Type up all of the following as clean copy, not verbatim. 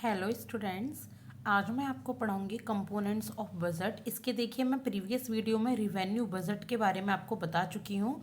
Hello students. आज मैं आपको पढ़ाऊंगी कंपोनेंट्स ऑफ बजट। इसके देखिए मैं प्रीवियस वीडियो में रिवेन्यू बजट के बारे में आपको बता चुकी हूँ।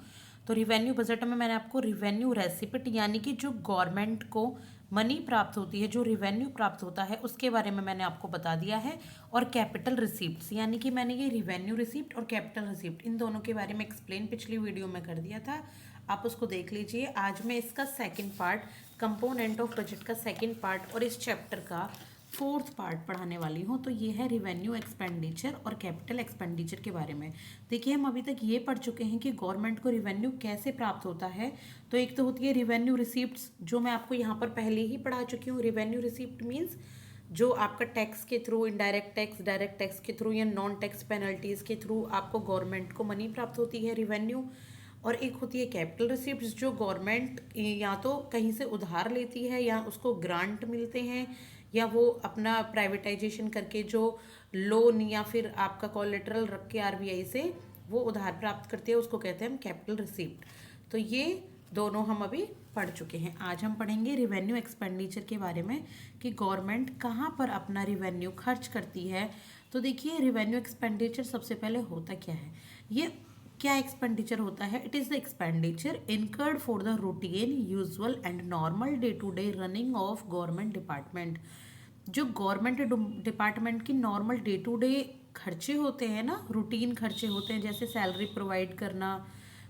तो रिवेन्यू बजट में मैंने आपको रिवेन्यू रेसिपिट यानी कि जो गवर्नमेंट को मनी प्राप्त होती है, जो रिवेन्यू प्राप्त होता है, उसके बारे में मैंने आपको बता दिया है। और कैपिटल रिसिप्ट्स यानी कि मैंने ये रिवेन्यू रिसिप्ट और कैपिटल रिसिप्ट इन दोनों के बारे में एक्सप्लेन पिछली वीडियो में कर दिया था। आप उसको देख लीजिए। आज मैं इसका second part, component of budget का सेकंड पार्ट और इस चैप्टर का फोर्थ पार्ट पढ़ाने वाली हूँ। तो ये है रिवेन्यू एक्सपेंडिचर और कैपिटल एक्सपेंडिचर के बारे में। देखिए हम अभी तक ये पढ़ चुके हैं कि गवर्नमेंट को रिवेन्यू कैसे प्राप्त होता है। तो एक तो होती है रिवेन्यू रिसिप्ट्स, जो मैं आपको यहाँ पर पहले ही पढ़ा चुकी हूँ। रिवेन्यू रिसिप्ट मीन्स जो आपका टैक्स के through, indirect tax, direct tax के थ्रू या नॉन टैक्स पेनल्टीज के थ्रू आपको गवर्नमेंट को मनी प्राप्त होती है, रिवेन्यू। और एक होती है कैपिटल रिसिप्ट्स, जो गवर्नमेंट या तो कहीं से उधार लेती है या उसको ग्रांट मिलते हैं, या वो अपना प्राइवेटाइजेशन करके जो लोन या फिर आपका कोलेटरल रख के आरबीआई से वो उधार प्राप्त करती है, उसको कहते हैं हम कैपिटल रिसिप्ट। तो ये दोनों हम अभी पढ़ चुके हैं। आज हम पढ़ेंगे रिवेन्यू एक्सपेंडिचर के बारे में कि गवर्नमेंट कहाँ पर अपना रिवेन्यू खर्च करती है। तो देखिए रिवेन्यू एक्सपेंडिचर सबसे पहले होता क्या है। ये क्या एक्सपेंडिचर होता है? It is the expenditure incurred for the routine, usual and normal day to day running of government department. जो गवर्नमेंट डिपार्टमेंट की नॉर्मल डे टू डे खर्चे होते हैं ना, रूटीन खर्चे होते हैं, जैसे सैलरी प्रोवाइड करना,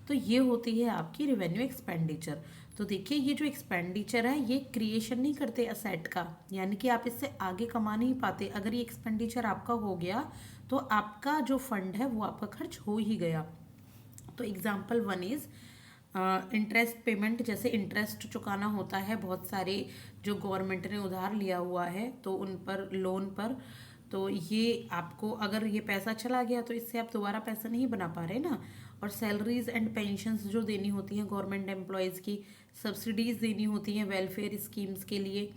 तो ये होती है आपकी रिवेन्यू एक्सपेंडिचर। तो देखिए ये जो एक्सपेंडिचर है ये क्रिएशन नहीं करते असेट का, यानी कि आप इससे आगे कमा नहीं पाते। अगर ये एक्सपेंडिचर आपका हो गया तो आपका जो फंड है वो आपका खर्च हो ही गया। तो example one is interest payment. जैसे इंटरेस्ट चुकाना होता है बहुत सारे जो गवर्नमेंट ने उधार लिया हुआ है तो उन पर, लोन पर, तो ये आपको अगर ये पैसा चला गया तो इससे आप दोबारा पैसा नहीं बना पा रहे ना। और सैलरीज एंड पेंशन्स जो देनी होती हैं गवर्नमेंट एम्प्लॉयज़ की, सब्सिडीज़ देनी होती हैं वेलफेयर स्कीम्स के लिए,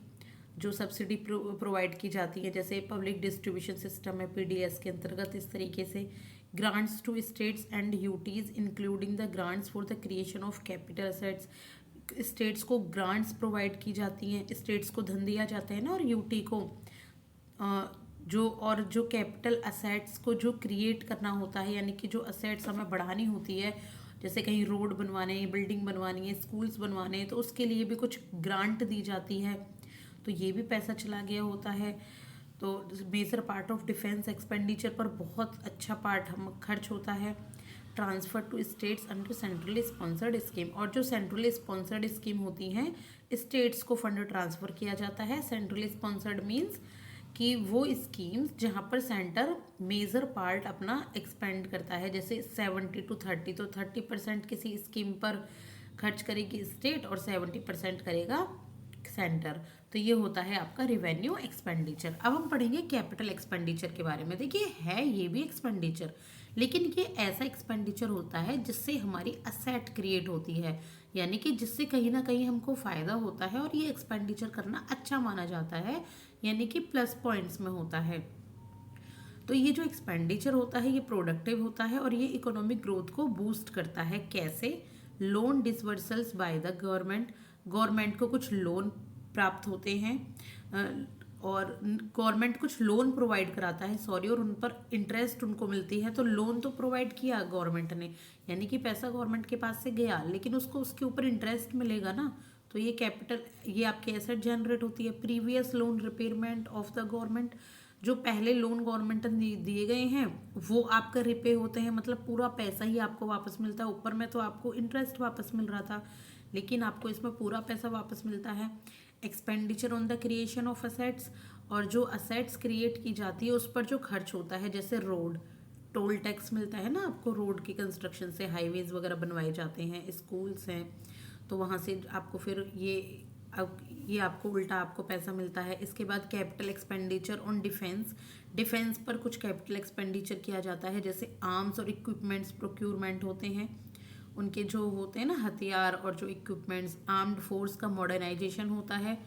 जो सब्सिडी प्रोवाइड की जाती है, जैसे पब्लिक डिस्ट्रीब्यूशन सिस्टम है पीडीएस के अंतर्गत। इस तरीके से grants to states and UTs including the grants for the creation of capital assets. States को ग्रांट्स प्रोवाइड की जाती हैं, स्टेट्स को धन दिया जाता है ना, और यूटी को जो कैपिटल असेट्स को जो क्रिएट करना होता है, यानी कि जो असेट्स हमें बढ़ानी होती है, जैसे कहीं रोड बनवाने, बिल्डिंग बनवानी है, स्कूल्स बनवाने हैं, तो उसके लिए भी कुछ ग्रांट दी जाती है। तो ये भी पैसा चला गया होता है। तो major part of defence expenditure पर बहुत अच्छा पार्ट हम खर्च होता है। Transfer to states under centrally sponsored scheme, और जो सेंट्रली स्पॉन्सर्ड स्कीम होती हैं स्टेट्स को फंड ट्रांसफ़र किया जाता है। सेंट्रली स्पॉन्सर्ड मीन्स कि वो स्कीम्स जहाँ पर सेंटर मेजर पार्ट अपना एक्सपेंड करता है, जैसे 70-30, तो 30% किसी स्कीम पर खर्च करेगी स्टेट और 70% करेगा सेंटर। तो ये होता है आपका रिवेन्यू एक्सपेंडिचर। अब हम पढ़ेंगे कैपिटल एक्सपेंडिचर के बारे में। देखिए है ये भी एक्सपेंडिचर, लेकिन ये ऐसा एक्सपेंडिचर होता है जिससे हमारी असेट क्रिएट होती है, यानी कि जिससे कहीं ना कहीं हमको फ़ायदा होता है, और ये एक्सपेंडिचर करना अच्छा माना जाता है, यानी कि प्लस पॉइंट्स में होता है। तो ये जो एक्सपेंडिचर होता है ये प्रोडक्टिव होता है और ये इकोनॉमिक ग्रोथ को बूस्ट करता है। कैसे? Loan disbursals by the government. Government को कुछ लोन प्राप्त होते हैं, और गवर्नमेंट कुछ लोन प्रोवाइड कराता है, सॉरी, और उन पर इंटरेस्ट उनको मिलती है। तो लोन तो प्रोवाइड किया गवर्नमेंट ने, यानी कि पैसा गवर्नमेंट के पास से गया, लेकिन उसको उसके ऊपर इंटरेस्ट मिलेगा ना। तो ये कैपिटल, ये आपकी एसेट जनरेट होती है। Previous loan repayment of the government, जो पहले लोन गवर्नमेंट ने दिए गए हैं वो आपका रिपे होते हैं, मतलब पूरा पैसा ही आपको वापस मिलता है। ऊपर में तो आपको इंटरेस्ट वापस मिल रहा था, लेकिन आपको इसमें पूरा पैसा वापस मिलता है। Expenditure on the creation of assets, और जो असेट्स क्रिएट की जाती है उस पर जो खर्च होता है, जैसे रोड, टोल टैक्स मिलता है ना आपको, रोड की कंस्ट्रक्शन से हाईवेज वगैरह बनवाए जाते हैं, स्कूल्स हैं, तो वहाँ से आपको फिर ये आपको उल्टा आपको पैसा मिलता है। इसके बाद capital expenditure on defence. Defence पर कुछ कैपिटल एक्सपेंडिचर किया जाता है, जैसे आर्म्स और इक्विपमेंट्स प्रोक्यूरमेंट होते हैं, उनके जो होते हैं ना हथियार और जो इक्विपमेंट्स, आर्म्ड फोर्स का मॉडर्नाइजेशन होता है,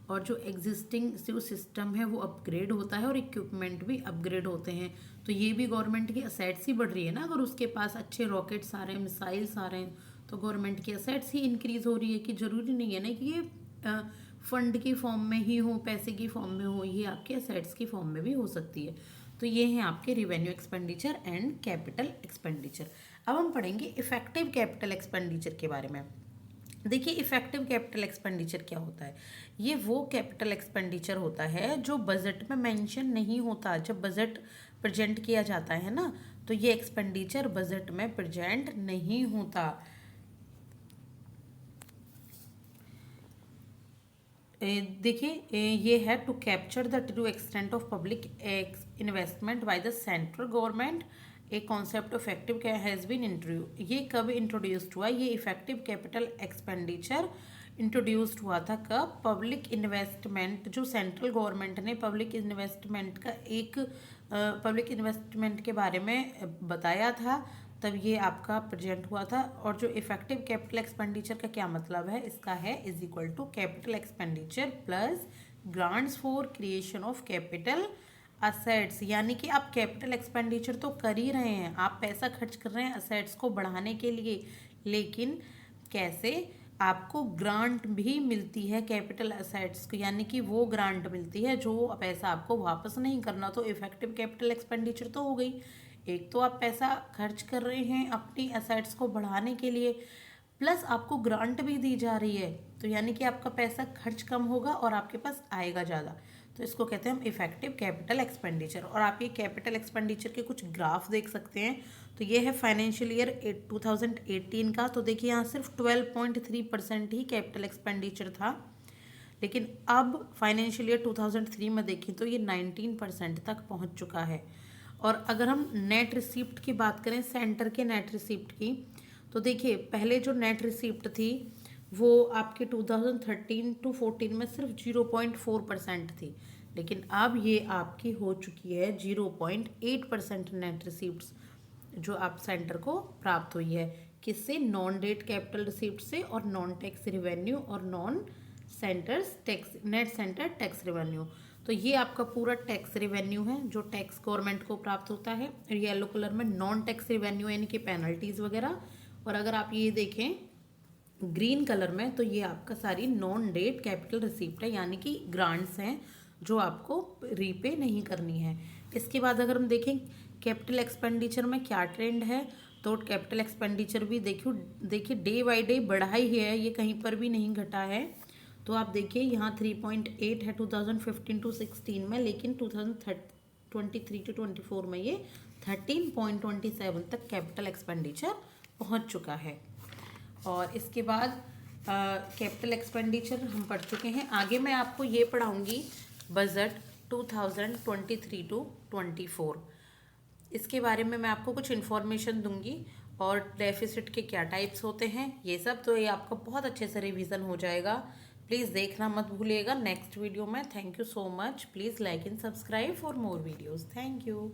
और जो एग्जिस्टिंग जो सिस्टम है वो अपग्रेड होता है, और इक्विपमेंट भी अपग्रेड होते हैं। तो ये भी गवर्नमेंट की असेट्स ही बढ़ रही है ना। अगर उसके पास अच्छे रॉकेट्स आ रहे हैं, मिसाइल्स आ रहे हैं, तो गवर्नमेंट की असेट्स ही इंक्रीज हो रही है। कि ज़रूरी नहीं है ना कि ये फंड की फॉर्म में ही हो, पैसे की फॉर्म में हो, ये आपके असेट्स की फॉर्म में भी हो सकती है। तो ये हैं आपके revenue expenditure and capital expenditure. अब हम पढ़ेंगे इफेक्टिव कैपिटल एक्सपेंडिचर के बारे में। देखिए इफेक्टिव कैपिटल एक्सपेंडिचर क्या होता है। ये वो कैपिटल एक्सपेंडिचर होता है जो बजट में मेंशन नहीं होता। जब बजट प्रेजेंट किया जाता है ना, तो ये एक्सपेंडिचर बजट में प्रेजेंट नहीं होता। देखिए ये है to capture the true extent of public investment by the central government. एक concept effective has been introduce. ये कब इंट्रोड्यूस्ड हुआ? ये इफेक्टिव कैपिटल एक्सपेंडिचर इंट्रोड्यूस्ड हुआ था कब? पब्लिक इन्वेस्टमेंट, जो सेंट्रल गवर्नमेंट ने पब्लिक इन्वेस्टमेंट का एक पब्लिक इन्वेस्टमेंट के बारे में बताया था, तब ये आपका प्रेजेंट हुआ था। और जो इफेक्टिव कैपिटल एक्सपेंडिचर का क्या मतलब है? इसका है is equal to capital expenditure plus grants for creation of capital assets. यानी कि आप कैपिटल एक्सपेंडिचर तो कर ही रहे हैं, आप पैसा खर्च कर रहे हैं असेट्स को बढ़ाने के लिए, लेकिन कैसे? आपको ग्रांट भी मिलती है कैपिटल असेट्स को, यानी कि वो ग्रांट मिलती है जो पैसा आपको वापस नहीं करना। तो इफेक्टिव कैपिटल एक्सपेंडिचर तो हो गई। एक तो आप पैसा खर्च कर रहे हैं अपनी असेट्स को बढ़ाने के लिए, प्लस आपको ग्रांट भी दी जा रही है, तो यानी कि आपका पैसा खर्च कम होगा और आपके पास आएगा ज़्यादा। तो इसको कहते हैं हम इफेक्टिव कैपिटल एक्सपेंडिचर। और आप ये कैपिटल एक्सपेंडिचर के कुछ ग्राफ देख सकते हैं। तो ये है फाइनेंशियल ईयर 2018 का। तो देखिए यहाँ सिर्फ 12.3% ही कैपिटल एक्सपेंडिचर था, लेकिन अब फाइनेंशियल ईयर 2003 में देखें तो ये 19% तक पहुँच चुका है। और अगर हम नेट रिसिप्ट की बात करें, सेंटर के नेट रिसिप्ट की, तो देखिए पहले जो नेट रिसिप्ट थी वो आपके 2013 टू 14 में सिर्फ 0.4% थी, लेकिन अब ये आपकी हो चुकी है 0.8% नेट रिसिप्ट्स जो आप सेंटर को प्राप्त हुई है। किससे? नॉन डेट कैपिटल रिसिप्ट से और नॉन टैक्स रिवेन्यू और non centres tax net centre tax revenue. तो ये आपका पूरा टैक्स रिवेन्यू है जो टैक्स गवर्नमेंट को प्राप्त होता है। येलो कलर में नॉन टैक्स रिवेन्यू यानी कि पेनल्टीज वगैरह। और अगर आप ये देखें ग्रीन कलर में, तो ये आपका सारी नॉन डेट कैपिटल रिसिप्ट है, यानी कि ग्रांट्स हैं जो आपको रीपे नहीं करनी है। इसके बाद अगर हम देखें कैपिटल एक्सपेंडिचर में क्या ट्रेंड है, तो कैपिटल एक्सपेंडिचर भी देखिए डे बाई डे बढ़ा ही है, ये कहीं पर भी नहीं घटा है। तो आप देखिए यहाँ 3.8 है 2015 टू 16 में, लेकिन 2023 टू 24 में ये 13.27 तक कैपिटल एक्सपेंडिचर पहुँच चुका है। और इसके बाद कैपिटल एक्सपेंडिचर हम पढ़ चुके हैं। आगे मैं आपको ये पढ़ाऊँगी बजट 2023 टू 24। इसके बारे में मैं आपको कुछ इन्फॉर्मेशन दूंगी और डेफिसिट के क्या टाइप्स होते हैं ये सब, तो ये आपका बहुत अच्छे से रिवीजन हो जाएगा। प्लीज़ देखना मत भूलिएगा नेक्स्ट वीडियो में। Thank you so much. Please like and subscribe for more videos. Thank you.